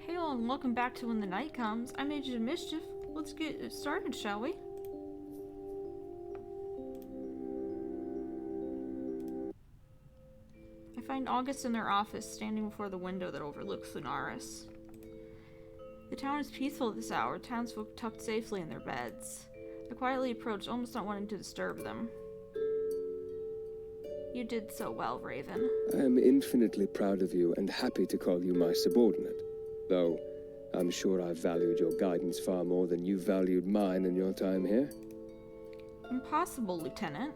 Hail and welcome back to When the Night Comes. I'm Agent of Mischief. Let's get started, shall we? I find August in their office, standing before the window that overlooks Lunaris. The town is peaceful at this hour, townsfolk tucked safely in their beds. I quietly approach, almost not wanting to disturb them. You did so well, Raven. I am infinitely proud of you and happy to call you my subordinate. Though, I'm sure I've valued your guidance far more than you valued mine in your time here. Impossible, Lieutenant.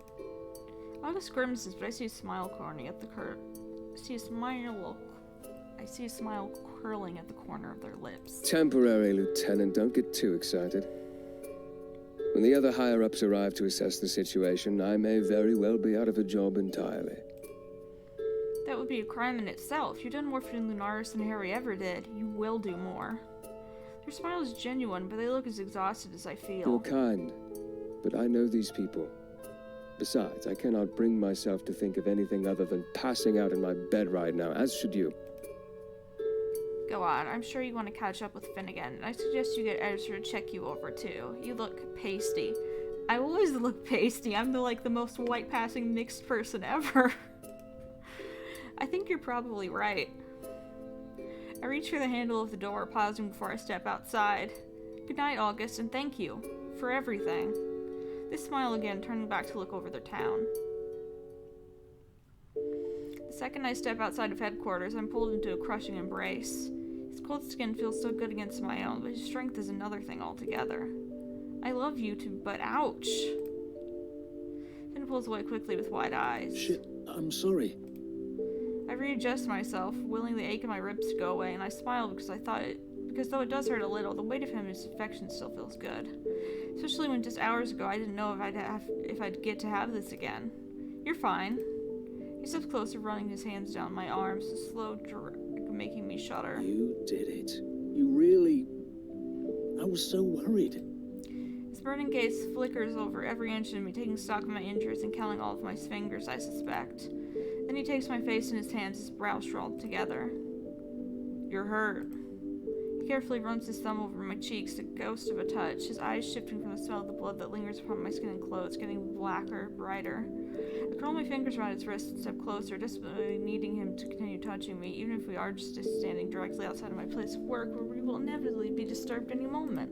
August grimaces, but I see a smile curling at the I see a smile curling at the corner of their lips. Temporary, Lieutenant. Don't get too excited. When the other higher-ups arrive to assess the situation, I may very well be out of a job entirely. That would be a crime in itself. You've done more for Lunaris than Harry ever did. You will do more. Their smile is genuine, but they look as exhausted as I feel. You're kind, but I know these people. Besides, I cannot bring myself to think of anything other than passing out in my bed right now, as should you. Go on, I'm sure you want to catch up with Finnegan, and I suggest you get Ezra to check you over too. You look pasty. I always look pasty. I'm the most white-passing mixed person ever. I think you're probably right. I reach for the handle of the door, pausing before I step outside. Good night, August, and thank you for everything. They smile again, turning back to look over their town. The second I step outside of headquarters, I'm pulled into a crushing embrace. His cold skin feels so good against my own, but his strength is another thing altogether. I love you two, but ouch! Finn pulls away quickly with wide eyes. Shit, I'm sorry. I readjust myself, willing the ache in my ribs to go away, and I smile because though it does hurt a little, the weight of his affection still feels good. Especially when just hours ago I didn't know if I'd get to have this again. You're fine. He steps closer, running his hands down my arms, a slow drag making me shudder. You did it. You really... I was so worried. His burning gaze flickers over every inch of me, taking stock of my injuries and counting all of my fingers, I suspect. Then he takes my face in his hands, his brows scrawled together. You're hurt. He carefully runs his thumb over my cheeks, a ghost of a touch, his eyes shifting from the smell of the blood that lingers upon my skin and clothes, getting blacker, brighter. I curl my fingers around his wrist and step closer, desperately needing him to continue touching me, even if we are just standing directly outside of my place of work, where we will inevitably be disturbed any moment.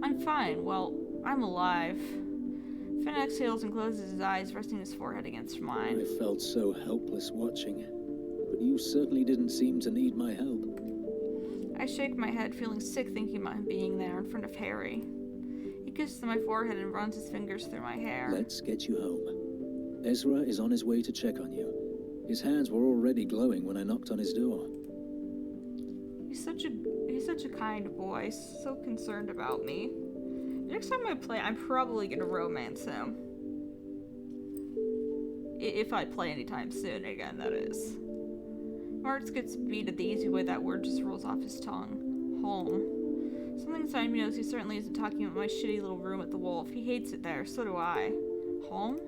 I'm fine. Well, I'm alive. Finn exhales and closes his eyes, resting his forehead against mine. I felt so helpless watching, but you certainly didn't seem to need my help. I shake my head, feeling sick thinking about him being there in front of Harry. He kisses my forehead and runs his fingers through my hair. Let's get you home. Ezra is on his way to check on you. His hands were already glowing when I knocked on his door. He's such a kind boy, so concerned about me. Next time I play, I'm probably gonna romance him. If I play anytime soon again, that is. My heart gets beat at the easy way that word just rolls off his tongue. Home. Something inside me knows he certainly isn't talking about my shitty little room at the Wolf. He hates it there, so do I. Home?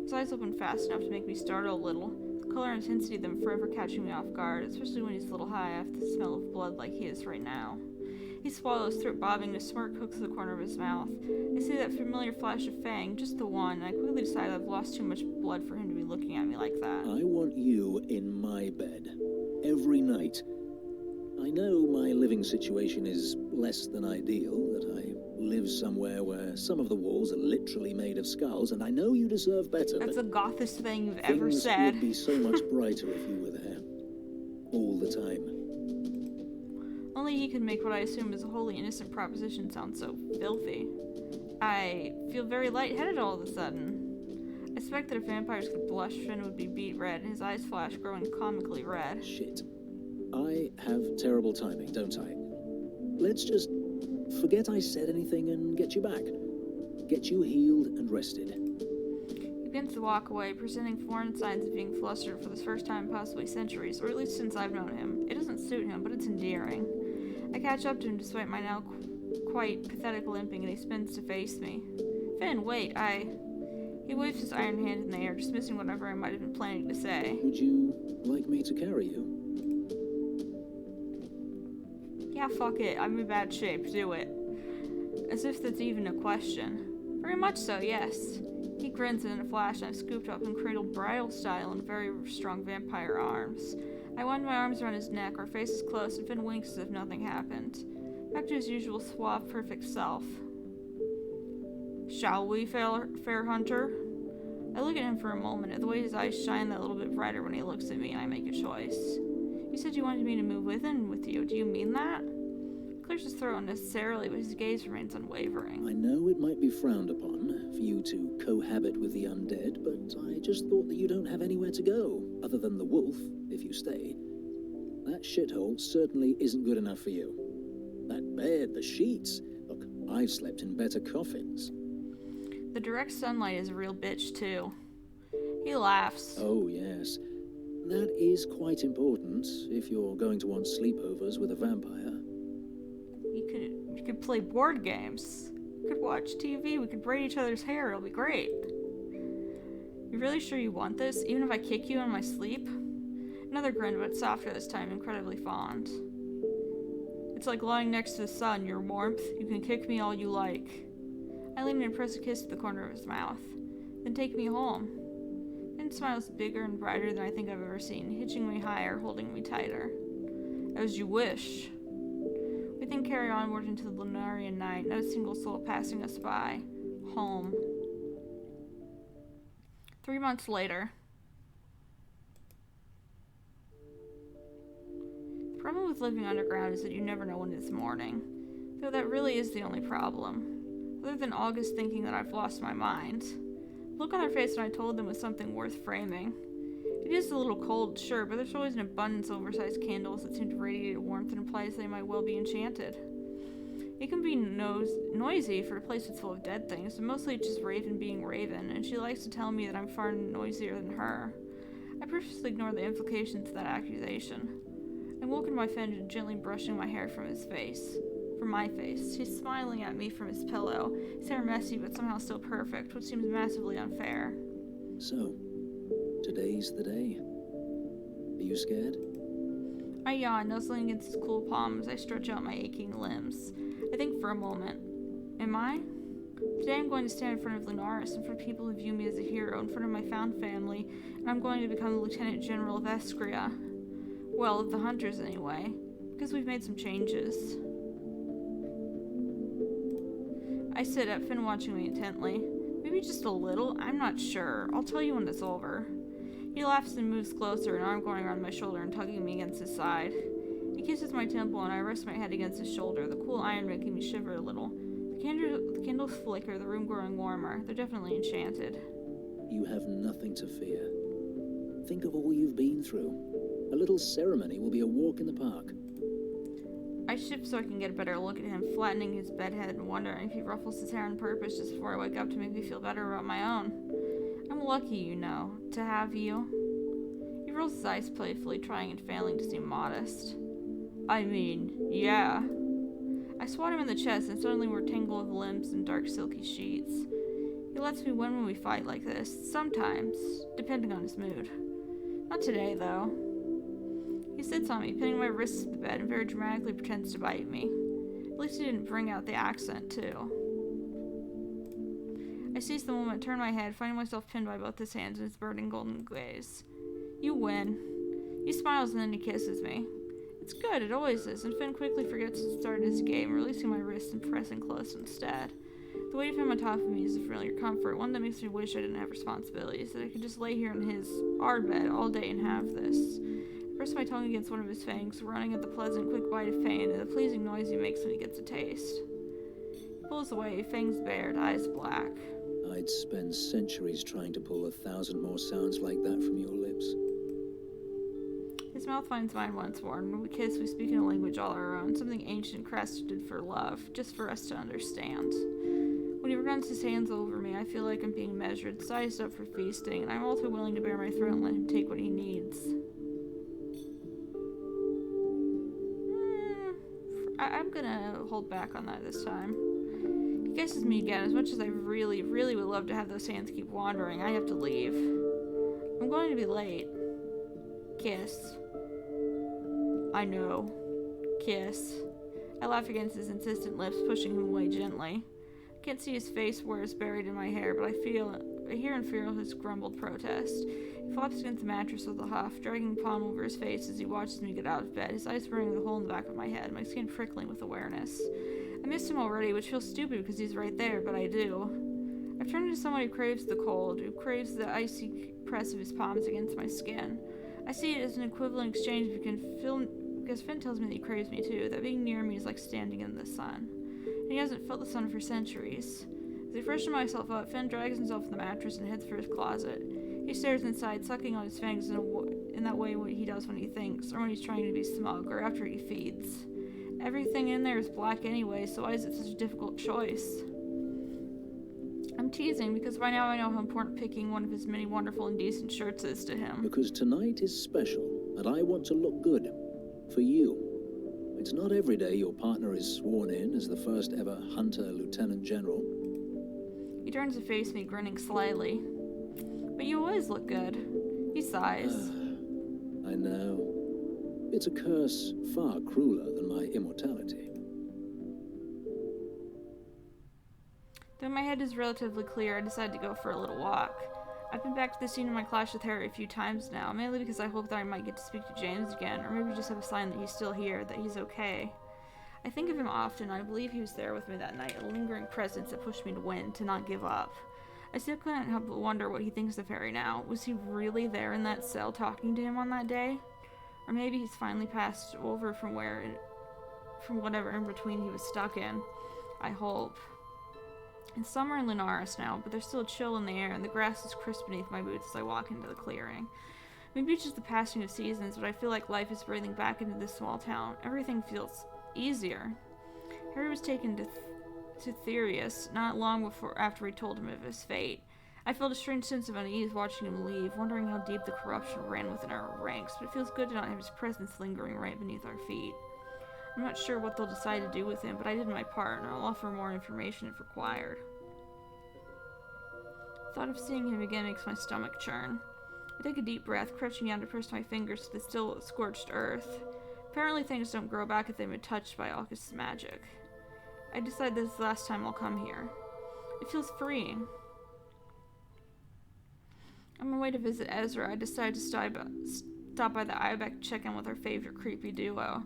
His eyes open fast enough to make me startle a little, the color and intensity of them forever catching me off guard, especially when he's a little high off the smell of blood like he is right now. He swallows, throat bobbing, a smirk hooks to the corner of his mouth. I see that familiar flash of fang, just the one, and I quickly decide I've lost too much blood for him to be looking at me like that. I want you in my bed. Every night. I know my living situation is less than ideal, that I live somewhere where some of the walls are literally made of skulls, and I know you deserve better. That's the gothest thing you've ever said. Things would be so much brighter if you were there. All the time. Only he could make what I assume is a wholly innocent proposition sound so filthy. I feel very lightheaded all of a sudden. I suspect that if vampires could blush, Finn would be beet red, and his eyes flash, growing comically red. Shit. I have terrible timing, don't I? Let's just forget I said anything and get you back. Get you healed and rested. He begins to walk away, presenting foreign signs of being flustered for the first time in possibly centuries, or at least since I've known him. It doesn't suit him, but it's endearing. I catch up to him despite my now quite pathetic limping, and he spins to face me. Finn, wait, He waves his iron hand in the air, dismissing whatever I might have been planning to say. Would you like me to carry you? Yeah, fuck it. I'm in bad shape. Do it. As if that's even a question. Very much so, yes. He grins, and in a flash, I'm scooped up and cradled bridal style in very strong vampire arms. I wind my arms around his neck, our faces close, and Finn winks as if nothing happened. Back to his usual suave, perfect self. Shall we, fair hunter? I look at him for a moment, at the way his eyes shine that little bit brighter when he looks at me, and I make a choice. You said you wanted me to move with you. Do you mean that? He clears his throat unnecessarily, but his gaze remains unwavering. I know it might be frowned upon for you to cohabit with the undead, but I just thought that you don't have anywhere to go, other than the wolf, if you stay. That shithole certainly isn't good enough for you. That bed, the sheets. Look, I've slept in better coffins. The direct sunlight is a real bitch, too. He laughs. Oh, yes. That is quite important if you're going to want sleepovers with a vampire. You could play board games. We could watch TV. We could braid each other's hair. It'll be great. You really sure you want this, even if I kick you in my sleep? Another grin, but softer this time, incredibly fond. It's like lying next to the sun, your warmth. You can kick me all you like. I lean and press a kiss to the corner of his mouth. Then take me home. Finn smiles bigger and brighter than I think I've ever seen, hitching me higher, holding me tighter. As you wish. We then carry onward into the Lunarian night, not a single soul passing us by. Home. 3 months later. The problem with living underground is that you never know when it's morning. Though that really is the only problem. Other than August thinking that I've lost my mind. The look on their face when I told them was something worth framing. It is a little cold, sure, but there's always an abundance of oversized candles that seem to radiate warmth and implies they might well be enchanted. It can be noisy for a place that's full of dead things, but mostly it's just Raven being Raven, and she likes to tell me that I'm far noisier than her. I purposely ignore the implications of that accusation. I woken my Finn gently brushing my hair from his face. From my face. He's smiling at me from his pillow, his hair messy but somehow still perfect, which seems massively unfair. So, today's the day. Are you scared? I yawn, nuzzling against his cool palm as I stretch out my aching limbs. I think for a moment. Am I? Today I'm going to stand in front of Lunaris, in front of people who view me as a hero, in front of my found family, and I'm going to become the Lieutenant General of Escria. Well, of the Hunters anyway, because we've made some changes. I sit up, Finn watching me intently. Maybe just a little, I'm not sure. I'll tell you when it's over. He laughs and moves closer, an arm going around my shoulder and tugging me against his side. He kisses my temple and I rest my head against his shoulder, the cool iron making me shiver a little. The candles flicker, the room growing warmer. They're definitely enchanted. You have nothing to fear. Think of all you've been through. A little ceremony will be a walk in the park. I shift so I can get a better look at him, flattening his bed head and wondering if he ruffles his hair on purpose just before I wake up to make me feel better about my own. I'm lucky, you know, to have you. He rolls his eyes playfully, trying and failing to seem modest. I mean, yeah. I swat him in the chest, and suddenly we're a tangle of limbs and dark silky sheets. He lets me win when we fight like this, sometimes, depending on his mood. Not today, though. He sits on me, pinning my wrists to the bed, and very dramatically pretends to bite me. At least he didn't bring out the accent, too. I seize the moment, turn my head, finding myself pinned by both his hands in his burning golden gaze. You win. He smiles and then he kisses me. It's good, it always is, and Finn quickly forgets to start his game, releasing my wrists and pressing close instead. The weight of him on top of me is a familiar comfort, one that makes me wish I didn't have responsibilities, that I could just lay here in our bed all day and have this. I press my tongue against one of his fangs, running at the pleasant, quick bite of pain and the pleasing noise he makes when he gets a taste. He pulls away, fangs bared, eyes black. I'd spend centuries trying to pull 1,000 more sounds like that from your lips. His mouth finds mine once more, and when we kiss, we speak in a language all our own, something ancient crested for love, just for us to understand. When he runs his hands over me, I feel like I'm being measured, sized up for feasting, and I'm all too willing to bare my throat and let him take what he needs. I'm gonna hold back on that this time. He kisses me again. As much as I really, really would love to have those hands keep wandering, I have to leave. I'm going to be late. Kiss. I know. Kiss. I laugh against his insistent lips, pushing him away gently. I can't see his face where it's buried in my hair, but I hear and feel his grumbled protest. He flops against the mattress with a huff, dragging palm over his face as he watches me get out of bed, his eyes burning the hole in the back of my head, my skin prickling with awareness. I miss him already, which feels stupid because he's right there, but I do. I've turned into someone who craves the cold, who craves the icy press of his palms against my skin. I see it as an equivalent exchange because Finn tells me that he craves me too, that being near me is like standing in the sun. And he hasn't felt the sun for centuries. As I freshen myself up, Finn drags himself from the mattress and heads for his closet. He stares inside, sucking on his fangs in that way what he does when he thinks, or when he's trying to be smug, or after he feeds. Everything in there is black anyway, so why is it such a difficult choice? I'm teasing because by now I know how important picking one of his many wonderful and decent shirts is to him. Because tonight is special, and I want to look good. For you. It's not every day your partner is sworn in as the first ever Hunter Lieutenant General. He turns to face me, grinning slyly. But you always look good. He sighs. I know. It's a curse far crueler than my immortality. Though my head is relatively clear, I decide to go for a little walk. I've been back to the scene of my clash with Harry a few times now, mainly because I hope that I might get to speak to James again, or maybe just have a sign that he's still here, that he's okay. I think of him often, and I believe he was there with me that night, a lingering presence that pushed me to win, to not give up. I still couldn't help but wonder what he thinks of Harry now. Was he really there in that cell talking to him on that day? Or maybe he's finally passed over from whatever in between he was stuck in. I hope. It's summer in Lunaris now, but there's still a chill in the air, and the grass is crisp beneath my boots as I walk into the clearing. Maybe it's just the passing of seasons, but I feel like life is breathing back into this small town. Everything feels easier. Harry was taken to Therius not long after we told him of his fate. I felt a strange sense of unease watching him leave, wondering how deep the corruption ran within our ranks, but it feels good to not have his presence lingering right beneath our feet. I'm not sure what they'll decide to do with him, but I did my part, and I'll offer more information if required. The thought of seeing him again makes my stomach churn. I take a deep breath, crouching down to press my fingers to the still scorched earth. Apparently things don't grow back if they've been touched by August's magic. I decide this is the last time I'll come here. It feels freeing. On my way to visit Ezra, I decide to stop by the Ibex to check in with our favorite creepy duo.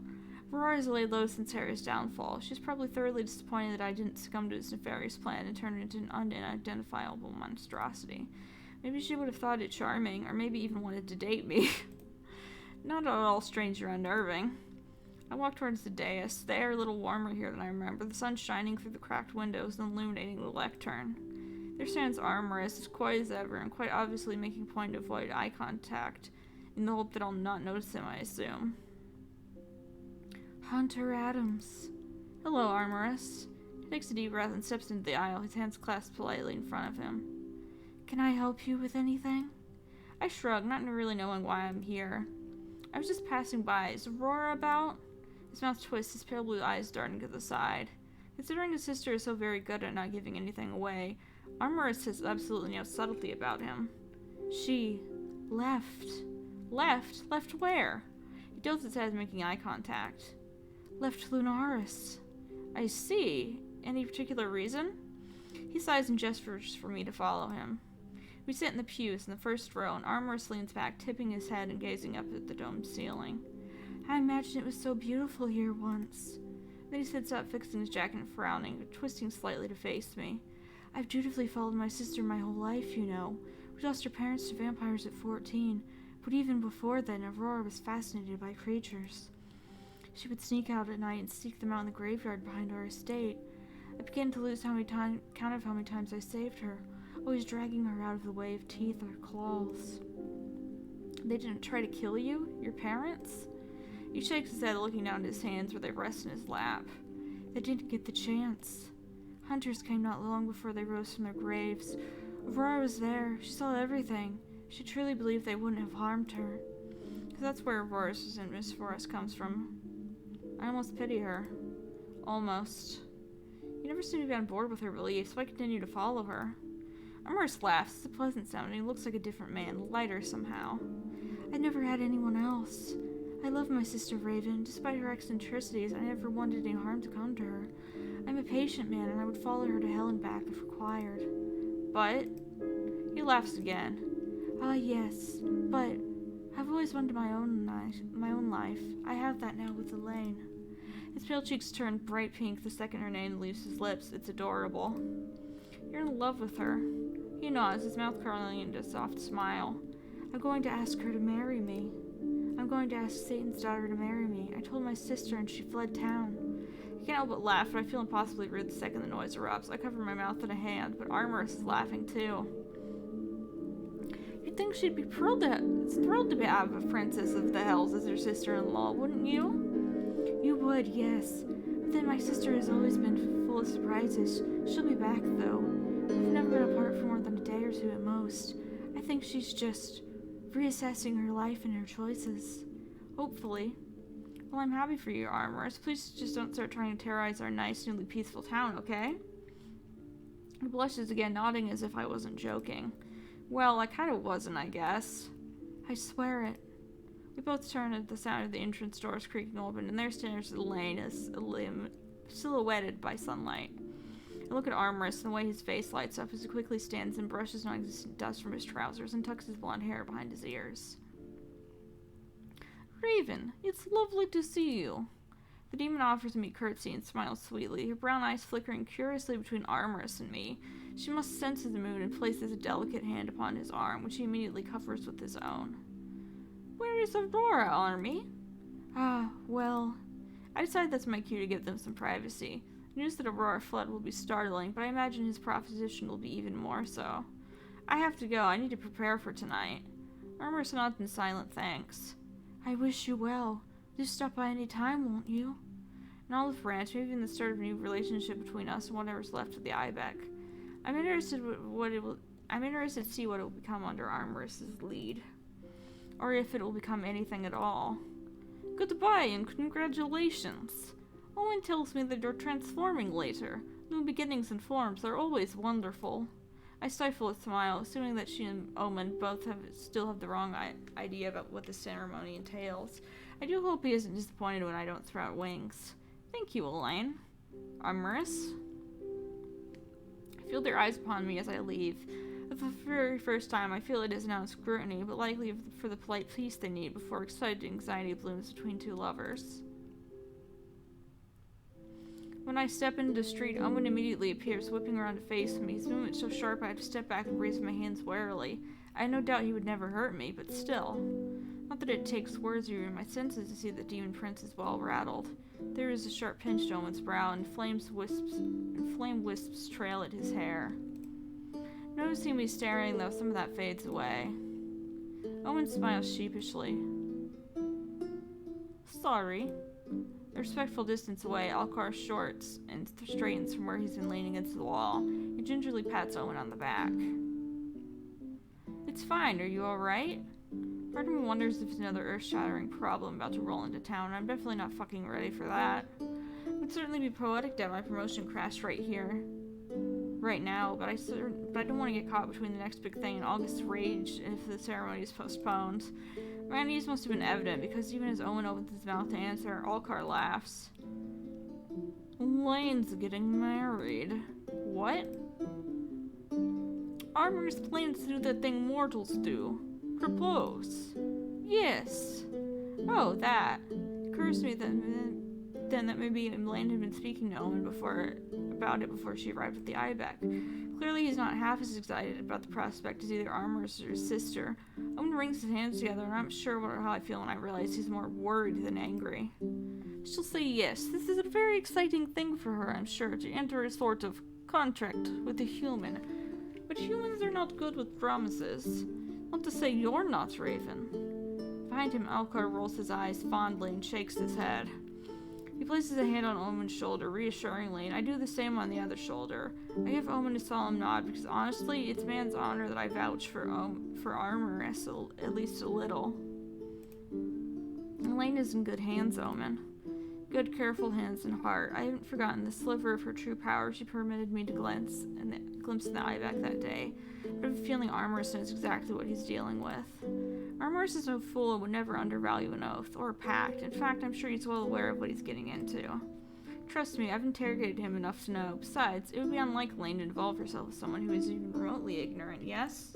Aurora's laid low since Harry's downfall. She's probably thoroughly disappointed that I didn't succumb to his nefarious plan and turn into an unidentifiable monstrosity. Maybe she would have thought it charming, or maybe even wanted to date me. Not at all strange or unnerving. I walk towards the dais, the air a little warmer here than I remember, the sun shining through the cracked windows and illuminating the lectern. There stands Armorist, as quiet as ever, and quite obviously making a point to avoid eye contact, in the hope that I'll not notice him, I assume. Hunter Adams. Hello, Armorist. He takes a deep breath and steps into the aisle, his hands clasped politely in front of him. Can I help you with anything? I shrug, not really knowing why I'm here. I was just passing by. Is Aurora about? His mouth twists, his pale blue eyes darting to the side. Considering his sister is so very good at not giving anything away, Armorist has absolutely no subtlety about him. She left. Left? Left where? He tilts his head, making eye contact. Left Lunaris. I see. Any particular reason? He sighs and gestures for me to follow him. We sit in the pews in the first row, and Armorist leans back, tipping his head and gazing up at the domed ceiling. I imagined it was so beautiful here once. Then he sits up, fixing his jacket and frowning, twisting slightly to face me. I've dutifully followed my sister my whole life, you know. We lost her parents to vampires at 14, but even before then, Aurora was fascinated by creatures. She would sneak out at night and seek them out in the graveyard behind our estate. I began to lose count of how many times I saved her, always dragging her out of the way of teeth or claws. They didn't try to kill you? Your parents? He shakes his head, looking down at his hands where they rest in his lap. They didn't get the chance. Hunters came not long before they rose from their graves. Aurora was there. She saw everything. She truly believed they wouldn't have harmed her. Because that's where Aurora's resentment for us comes from. I almost pity her. Almost. You never seem to be on board with her beliefs, so I continue to follow her. Armorist laughs. It's a pleasant sound, and he looks like a different man, lighter somehow. I'd never had anyone else. I love my sister Raven. Despite her eccentricities, I never wanted any harm to come to her. I'm a patient man, and I would follow her to hell and back if required. But... He laughs again. Ah, yes, but I've always wanted my own life. I have that now with Elaine. His pale cheeks turn bright pink the second her name leaves his lips. It's adorable. You're in love with her. He nods, his mouth curling into a soft smile. I'm going to ask her to marry me. I'm going to ask Satan's daughter to marry me. I told my sister and she fled town. I can't help but laugh, but I feel impossibly rude the second the noise erupts. I cover my mouth in a hand, but Armorous is laughing too. You'd think she'd be thrilled to have a princess of the hells as her sister-in-law, wouldn't you? You would, yes. But then my sister has always been full of surprises. She'll be back, though. We've never been apart for more than a day or two at most. I think she's just reassessing her life and her choices. Hopefully. Well, I'm happy for you, Armorous. Please just don't start trying to terrorize our nice, newly peaceful town, okay? He blushes again, nodding as if I wasn't joking. Well, I kind of wasn't, I guess. I swear it. We both turn at the sound of the entrance doors creaking open, and there stands Elaine as a limb silhouetted by sunlight. I look at Armorous, and the way his face lights up as he quickly stands and brushes non-existent dust from his trousers and tucks his blonde hair behind his ears. Raven, it's lovely to see you. The demon offers me a curtsy and smiles sweetly, her brown eyes flickering curiously between Armorous and me. She must sense his mood and places a delicate hand upon his arm, which he immediately covers with his own. Where is Aurora, Army? Ah, well, I decide that's my cue to give them some privacy. The news that Aurora fled will be startling, but I imagine his proposition will be even more so. I have to go. I need to prepare for tonight. Armorous nods in silent thanks. I wish you well. Do stop by any time, won't you? An olive branch, maybe in the start of a new relationship between us and whatever's left of the Ibeck. I'm interested to see what it will become under Armorous's lead, or if it will become anything at all. Goodbye and congratulations. Owen tells me that you're transforming later. New beginnings and forms are always wonderful. I stifle a smile, assuming that she and Omen both still have the wrong idea about what the ceremony entails. I do hope he isn't disappointed when I don't sprout wings. Thank you, Elaine. Armorous? I feel their eyes upon me as I leave. For the very first time, I feel it is now scrutiny, but likely for the polite peace they need before excited anxiety blooms between two lovers. When I step into the street, Owen immediately appears, whipping around to face me. His movement so sharp I have to step back and raise my hands warily. I had no doubt he would never hurt me, but still. Not that it takes words or even my senses to see that Demon Prince is well rattled. There is a sharp pinch to Owen's brow, and flame wisps trail at his hair. Noticing me staring, though, some of that fades away. Owen smiles sheepishly. Sorry. A respectful distance away, Alcar shorts and straightens from where he's been leaning against the wall. He gingerly pats Owen on the back. It's fine, are you alright? Part of me wonders if it's another earth-shattering problem about to roll into town. I'm definitely not fucking ready for that. It would certainly be poetic to have my promotion crash right here. Right now, but I don't want to get caught between the next big thing and August's rage if the ceremony is postponed. My unease must have been evident, because even as Owen opens his mouth to answer, Alcar laughs. Elaine's getting married. What? Armor's plans to do that thing mortals do. Propose. Yes. Oh, that. It occurs to me then that maybe Elaine had been speaking to Owen about it before she arrived at the Ibeck. Clearly he's not half as excited about the prospect as either Armorous or his sister. Owen wrings his hands together, and I'm sure how I feel when I realize he's more worried than angry. She'll say yes. This is a very exciting thing for her, I'm sure, to enter a sort of contract with a human. But humans are not good with promises. Not to say you're not, Raven. Behind him, Alcar rolls his eyes fondly and shakes his head. He places a hand on Omen's shoulder reassuringly, and I do the same on the other shoulder. I give Omen a solemn nod because honestly, it's man's honor that I vouch for Armorous at least a little. Elaine is in good hands, Omen. Good, careful hands and heart. I haven't forgotten the sliver of her true power she permitted me to glimpse in the Ibeck that day. But I have a feeling Armorous knows exactly what he's dealing with. Armorous Lunaris is no fool and would never undervalue an oath or a pact. In fact, I'm sure he's well aware of what he's getting into. Trust me, I've interrogated him enough to know. Besides, it would be unlike Lane to involve herself with someone who is even remotely ignorant, yes?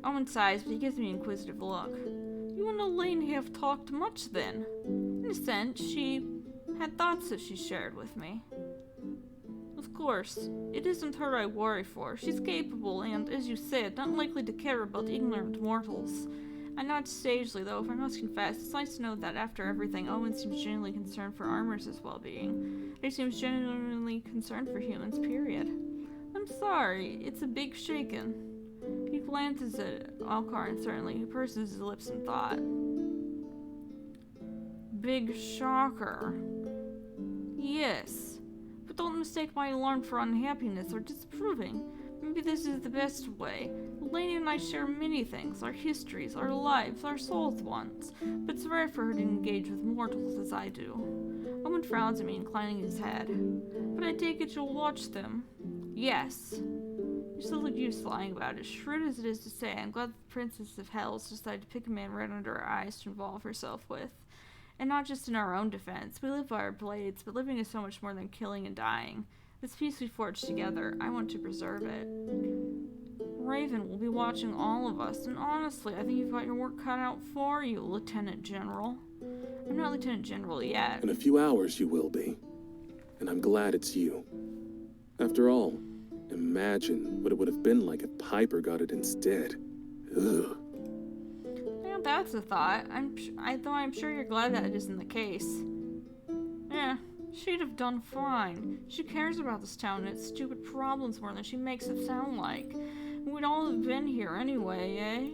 Owen sighs, but he gives me an inquisitive look. You and Elaine have talked much, then. In a sense, she had thoughts that she shared with me. Of course, it isn't her I worry for. She's capable and, as you said, not likely to care about ignorant mortals. I nod sagely, though, if I must confess, it's nice to know that after everything, Owen seems genuinely concerned for Armor's well-being. He seems genuinely concerned for humans, period. I'm sorry, it's a big shaken. He glances at Alcar uncertainly, who purses his lips in thought. Big shocker. Yes. But don't mistake my alarm for unhappiness or disapproving. Maybe this is the best way. Elaine and I share many things, our histories, our lives, our souls once, but it's rare for her to engage with mortals as I do. Owen frowns at me, inclining his head. But I take it you'll watch them. Yes. You still look used lying about it. Shrewd as it is to say, I'm glad the Princess of Hells decided to pick a man right under our eyes to involve herself with. And not just in our own defense. We live by our blades, but living is so much more than killing and dying. This peace we forged together, I want to preserve it. Raven will be watching all of us, and honestly, I think you've got your work cut out for you, Lieutenant General. I'm not Lieutenant General yet. In a few hours you will be. And I'm glad it's you. After all, imagine what it would have been like if Piper got it instead. Ugh. Yeah, that's a thought. Though I'm sure you're glad that it isn't the case. Yeah. She'd have done fine. She cares about this town and its stupid problems more than she makes it sound like. We'd all have been here anyway, eh?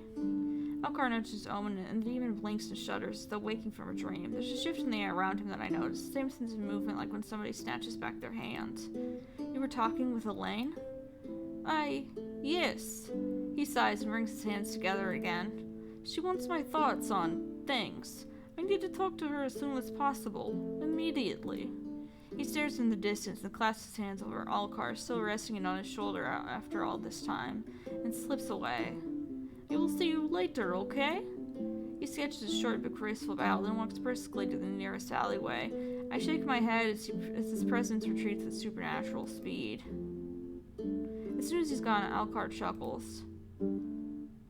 Elcar nudges Omen and the demon blinks and shudders as though waking from a dream. There's a shift in the air around him that I notice. The same sense of movement like when somebody snatches back their hand. You were talking with Elaine? Yes. He sighs and brings his hands together again. She wants my thoughts on things. I need to talk to her as soon as possible. Immediately. He stares in the distance and clasps his hands over Alcar, still resting it on his shoulder after all this time, and slips away. I will see you later, okay? He sketches a short but graceful bow, then walks briskly to the nearest alleyway. I shake my head as his presence retreats with supernatural speed. As soon as he's gone, Alcar chuckles.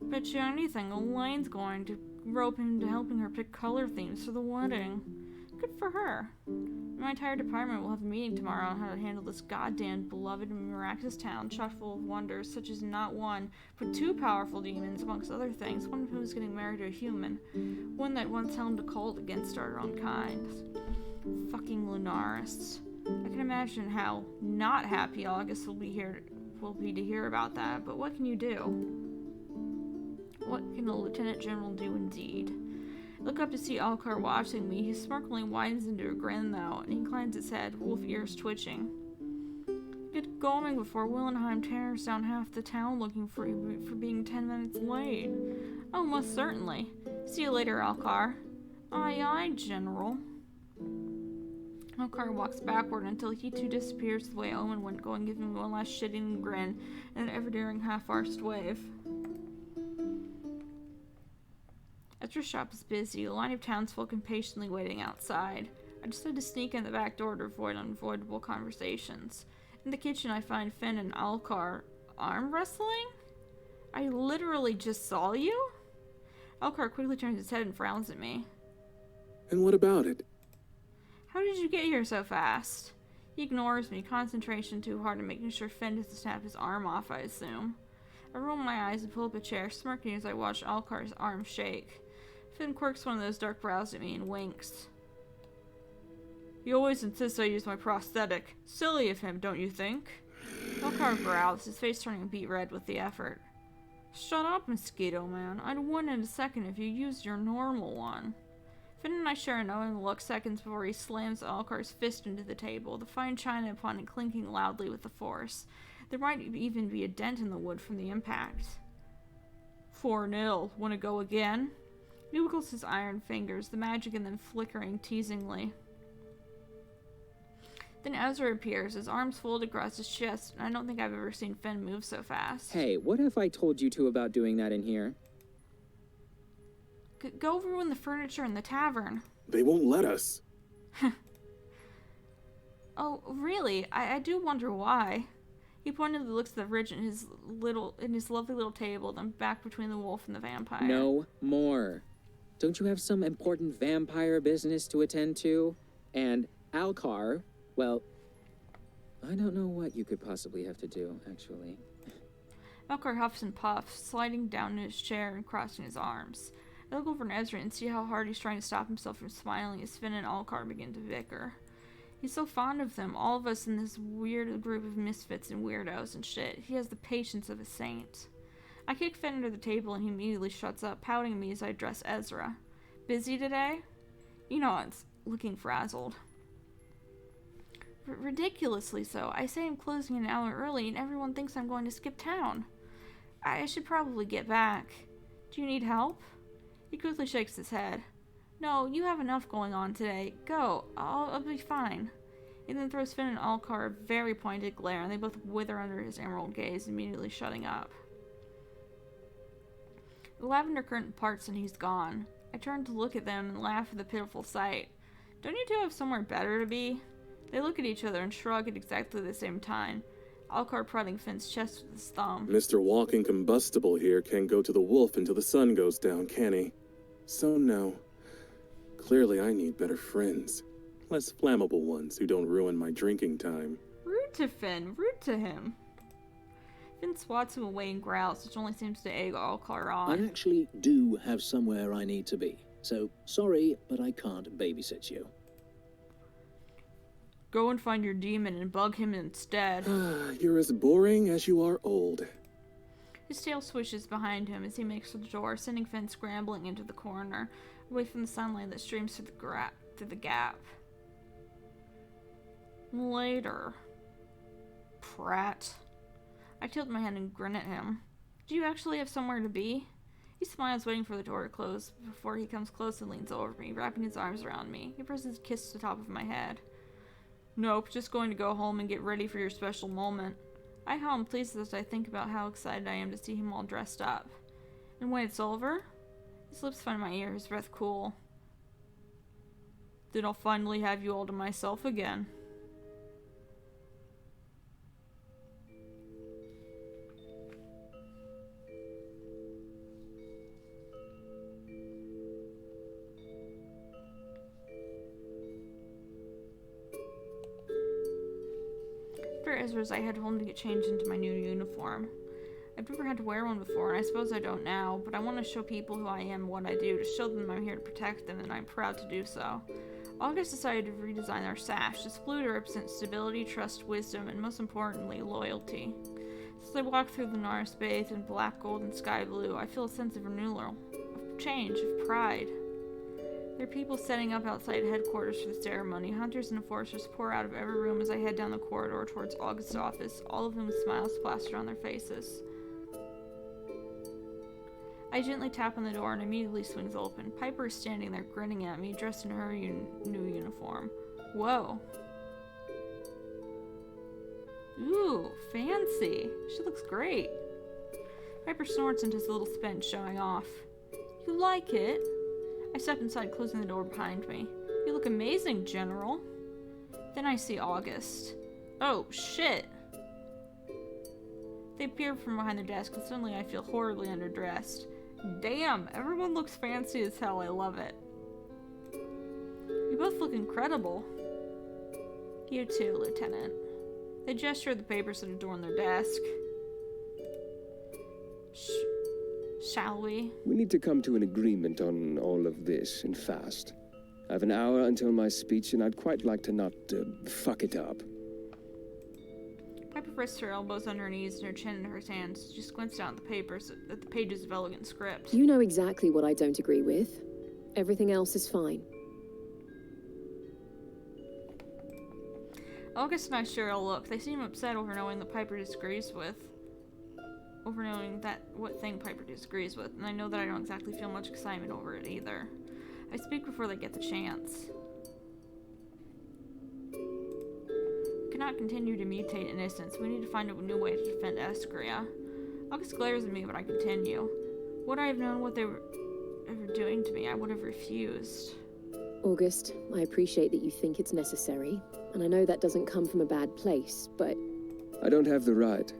Bet you anything, Elaine's going to rope him into helping her pick color themes for the wedding. Good for her. My entire department will have a meeting tomorrow on how to handle this goddamn beloved and miraculous town chock full of wonders, such as not one, but two powerful demons, amongst other things, one of whom is getting married to a human, one that once helmed a cult against our own kind. Fucking Lunaris. I can imagine how not happy August will be to hear about that, but what can you do? What can the Lieutenant General do indeed? I look up to see Alcar watching me. His smirk only widens into a grin, though, and he inclines his head, wolf ears twitching. Get going before Willenheim tears down half the town looking for you for being 10 minutes late. Oh, most certainly. See you later, Alcar. Aye, aye, General. Alcar walks backward until he too disappears the way Owen went, going, giving him one last shitting grin and an ever-daring half-arsed wave. After shop is busy, a line of townsfolk impatiently waiting outside. I decide to sneak in the back door to avoid unavoidable conversations. In the kitchen, I find Finn and Alcar arm wrestling? I literally just saw you? Alcar quickly turns his head and frowns at me. And what about it? How did you get here so fast? He ignores me, concentration too hard and making sure Finn doesn't snap his arm off, I assume. I roll my eyes and pull up a chair, smirking as I watch Alcar's arm shake. Finn quirks one of those dark brows at me and winks. He always insists I use my prosthetic. Silly of him, don't you think? Alcar growls, his face turning a beet red with the effort. Shut up, Mosquito Man. I'd win in a second if you used your normal one. Finn and I share a knowing look seconds before he slams Alcar's fist into the table, the fine china upon it clinking loudly with the force. There might even be a dent in the wood from the impact. 4-0. Wanna go again? He wiggles his iron fingers, the magic in them flickering teasingly. Then Ezra appears, his arms folded across his chest, and I don't think I've ever seen Finn move so fast. Hey, what have I told you two about doing that in here? Go ruin the furniture in the tavern. They won't let us. Oh, really? I do wonder why. He pointedly looks at the fridge in his lovely little table, then back between the wolf and the vampire. No more. Don't you have some important vampire business to attend to? And Alcar, well, I don't know what you could possibly have to do, actually. Alcar huffs and puffs, sliding down in his chair and crossing his arms. I look over at Ezra and see how hard he's trying to stop himself from smiling as Finn and Alcar begin to bicker. He's so fond of them, all of us in this weird group of misfits and weirdos and shit. He has the patience of a saint. I kick Finn under the table and he immediately shuts up, pouting at me as I address Ezra. Busy today? You know, it's looking frazzled. Ridiculously so. I say I'm closing an hour early and everyone thinks I'm going to skip town. I should probably get back. Do you need help? He quickly shakes his head. No, you have enough going on today. Go. I'll be fine. He then throws Finn and Alcar a very pointed glare, and they both wither under his emerald gaze, immediately shutting up. The lavender curtain parts and he's gone. I turn to look at them and laugh at the pitiful sight. Don't you two have somewhere better to be? They look at each other and shrug at exactly the same time, Alcar prodding Finn's chest with his thumb. Mr. Walking Combustible here can't go to the wolf until the sun goes down, can he? So no. Clearly I need better friends. Less flammable ones who don't ruin my drinking time. Rude to Finn. Rude to him. Finn swats him away and growls, which only seems to egg Alcar on. I actually do have somewhere I need to be. So, sorry, but I can't babysit you. Go and find your demon and bug him instead. You're as boring as you are old. His tail swishes behind him as he makes for the door, sending Finn scrambling into the corner, away from the sunlight that streams through the gap. Later. Prat. I tilt my head and grin at him. Do you actually have somewhere to be? He smiles, waiting for the door to close, before he comes close and leans over me, wrapping his arms around me. He presses a kiss to the top of my head. Nope, just going to go home and get ready for your special moment. I hum, pleased as I think about how excited I am to see him all dressed up. And when it's over, his lips find my ear, his breath cool. Then I'll finally have you all to myself again. After Ezra's, I head home to get changed into my new uniform. I've never had to wear one before, and I suppose I don't now, but I want to show people who I am and what I do, to show them I'm here to protect them, and I'm proud to do so. August decided to redesign our sash. This blue to represent stability, trust, wisdom, and most importantly, loyalty. As I walk through the Lunaris bathed in black, gold, and sky blue, I feel a sense of renewal, of change, of pride. There are people setting up outside headquarters for the ceremony. Hunters and enforcers pour out of every room as I head down the corridor towards August's office, all of them with smiles plastered on their faces. I gently tap on the door and immediately swings open. Piper is standing there grinning at me, dressed in her new uniform. Whoa. Ooh, fancy. She looks great. Piper snorts into his little spin, showing off. You like it? I step inside, closing the door behind me. You look amazing, General. Then I see August. Oh, shit. They appear from behind their desk, and suddenly I feel horribly underdressed. Damn, everyone looks fancy as hell. I love it. You both look incredible. You too, Lieutenant. They gesture at the papers that adorn their desk. Shall we? We need to come to an agreement on all of this, and fast. I have an hour until my speech, and I'd quite like to not fuck it up. Piper rests her elbows on her knees and her chin in her hands. She squints down at the pages of elegant script. You know exactly what I don't agree with. Everything else is fine. August and I share a look. They seem upset over knowing what thing Piper disagrees with, and I know that I don't exactly feel much excitement over it either. I speak before they get the chance. We cannot continue to mutate innocence. We need to find a new way to defend Escria. August glares at me, but I continue. Would I have known what they were whatever doing to me, I would have refused. August, I appreciate that you think it's necessary, and I know that doesn't come from a bad place, but I don't have the right.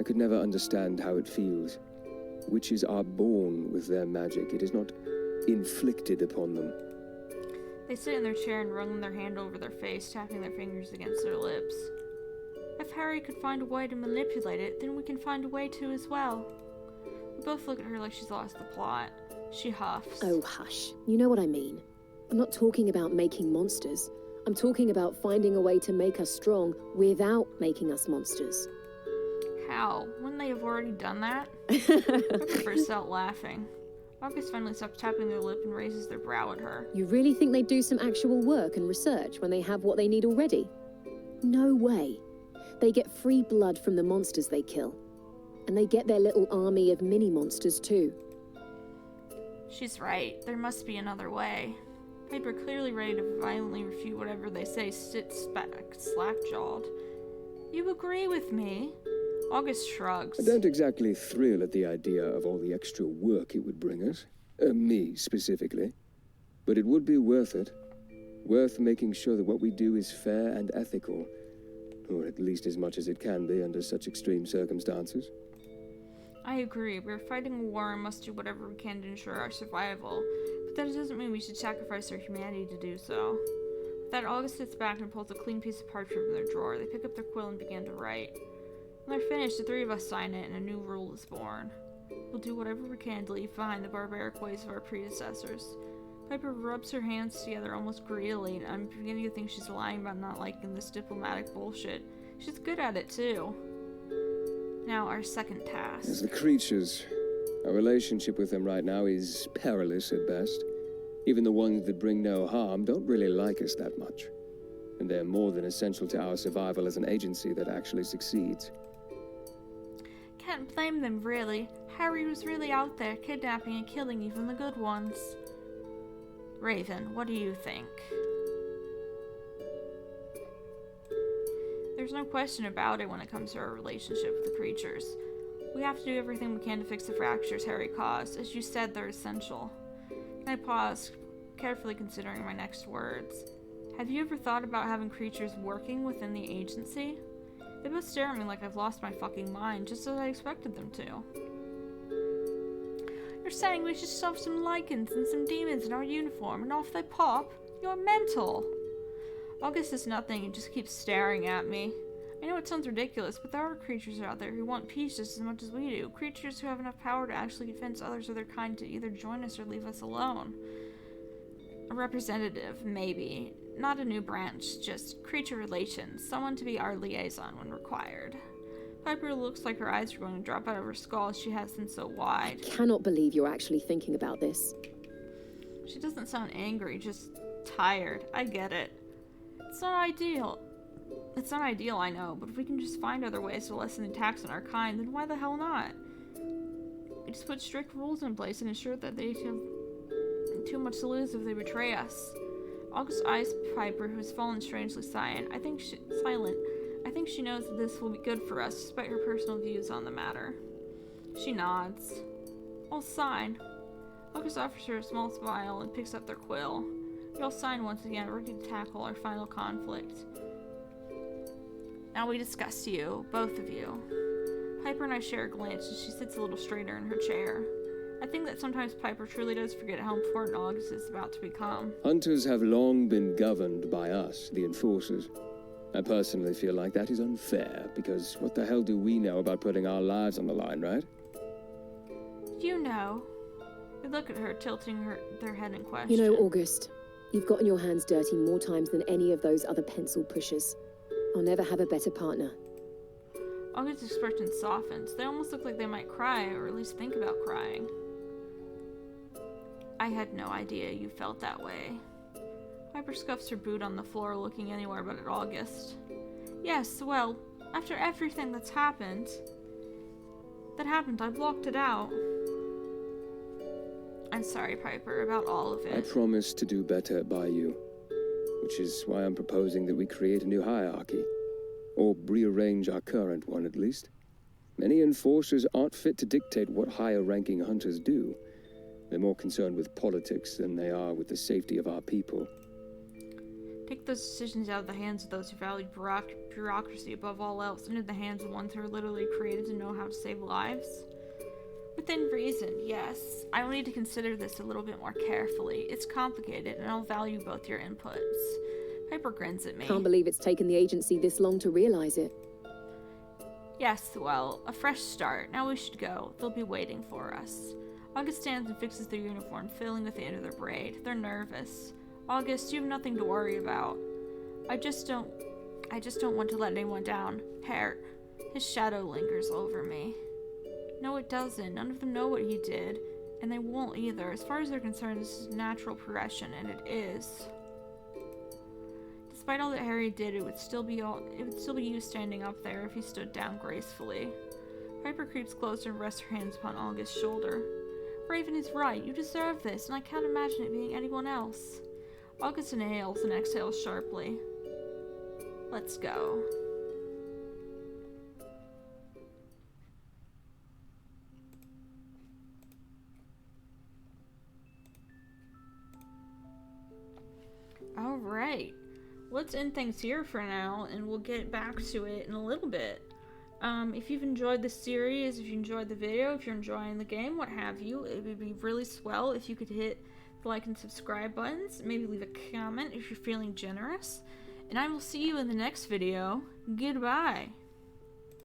I could never understand how it feels. Witches are born with their magic. It is not inflicted upon them. They sit in their chair and wrung their hand over their face, tapping their fingers against their lips. If Harry could find a way to manipulate it, then we can find a way to as well. We both look at her like she's lost the plot. She huffs. oh hush, you know what I mean. I'm not talking about making monsters. I'm talking about finding a way to make us strong without making us monsters. How? Wouldn't they have already done that? Pepper bursts out laughing. August finally stops tapping their lip and raises their brow at her. You really think they'd do some actual work and research when they have what they need already? No way. They get free blood from the monsters they kill. And they get their little army of mini-monsters too. She's right. There must be another way. Piper, clearly ready to violently refute whatever they say, sits back, slack-jawed. You agree with me? August shrugs. I don't exactly thrill at the idea of all the extra work it would bring us. Me, specifically. But it would be worth it. Worth making sure that what we do is fair and ethical. Or at least as much as it can be under such extreme circumstances. I agree. We're fighting a war and must do whatever we can to ensure our survival. But that doesn't mean we should sacrifice our humanity to do so. With that, August sits back and pulls a clean piece of parchment from their drawer. They pick up their quill and begin to write. When they're finished, the three of us sign it, and a new rule is born. We'll do whatever we can to leave behind the barbaric ways of our predecessors. Piper rubs her hands together almost greedily, and I'm beginning to think she's lying about not liking this diplomatic bullshit. She's good at it, too. Now, our second task. As the creatures, our relationship with them right now is perilous at best. Even the ones that bring no harm don't really like us that much. And they're more than essential to our survival as an agency that actually succeeds. Can't blame them, really. Harry was really out there, kidnapping and killing even the good ones. Raven, what do you think? There's no question about it when it comes to our relationship with the creatures. We have to do everything we can to fix the fractures Harry caused. As you said, they're essential. And I paused, carefully considering my next words. Have you ever thought about having creatures working within the agency? They both stare at me like I've lost my fucking mind, just as I expected them to. You're saying we should shove some lycans and some demons in our uniform and off they pop? You're mental! August says nothing and just keeps staring at me. I know it sounds ridiculous, but there are creatures out there who want peace just as much as we do. Creatures who have enough power to actually convince others of their kind to either join us or leave us alone. A representative, maybe. Not a new branch, just creature relations. Someone to be our liaison when required. Piper looks like her eyes are going to drop out of her skull as she has them so wide. I cannot believe you're actually thinking about this. She doesn't sound angry, just tired. I get it. It's not ideal. It's not ideal, I know, but if we can just find other ways to lessen the attacks on our kind, then why the hell not? We just put strict rules in place and ensure that they have too much to lose if they betray us. August eyes Piper, who has fallen strangely silent. I think she knows that this will be good for us, despite her personal views on the matter. She nods. I'll sign. August offers her a small smile and picks up their quill. We all sign once again, ready to tackle our final conflict. Now we discuss you, both of you. Piper and I share a glance as she sits a little straighter in her chair. I think that sometimes Piper truly does forget how important August is about to become. Hunters have long been governed by us, the enforcers. I personally feel like that is unfair, because what the hell do we know about putting our lives on the line, right? You know. They look at her, tilting their head in question. You know, August, you've gotten your hands dirty more times than any of those other pencil pushers. I'll never have a better partner. August's expression softens. They almost look like they might cry, or at least think about crying. I had no idea you felt that way. Piper scuffs her boot on the floor, looking anywhere but at August. Yes, well, after everything that's happened, I blocked it out. I'm sorry, Piper, about all of it. I promise to do better by you, which is why I'm proposing that we create a new hierarchy, or rearrange our current one at least. Many enforcers aren't fit to dictate what higher-ranking hunters do. They're more concerned with politics than they are with the safety of our people. Take those decisions out of the hands of those who value bureaucracy above all else, into the hands of ones who are literally created to know how to save lives. Within reason, yes. I will need to consider this a little bit more carefully. It's complicated, and I'll value both your inputs. Piper grins at me. Can't believe it's taken the agency this long to realize it. Yes, well, a fresh start. Now we should go. They'll be waiting for us. August stands and fixes their uniform, fiddling with the end of their braid. They're nervous. August, you have nothing to worry about. I just don't want to let anyone down. Hare, his shadow lingers over me. No, it doesn't. None of them know what he did, and they won't either. As far as they're concerned, this is natural progression, and it is. Despite all that Harry did, it would still be you standing up there if he stood down gracefully. Piper creeps closer and rests her hands upon August's shoulder. Raven is right. You deserve this, and I can't imagine it being anyone else. August inhales and exhales sharply. Let's go. Alright. Let's end things here for now, and we'll get back to it in a little bit. If you've enjoyed this series, if you enjoyed the video, if you're enjoying the game, what have you, it would be really swell if you could hit the like and subscribe buttons, maybe leave a comment if you're feeling generous, and I will see you in the next video. Goodbye.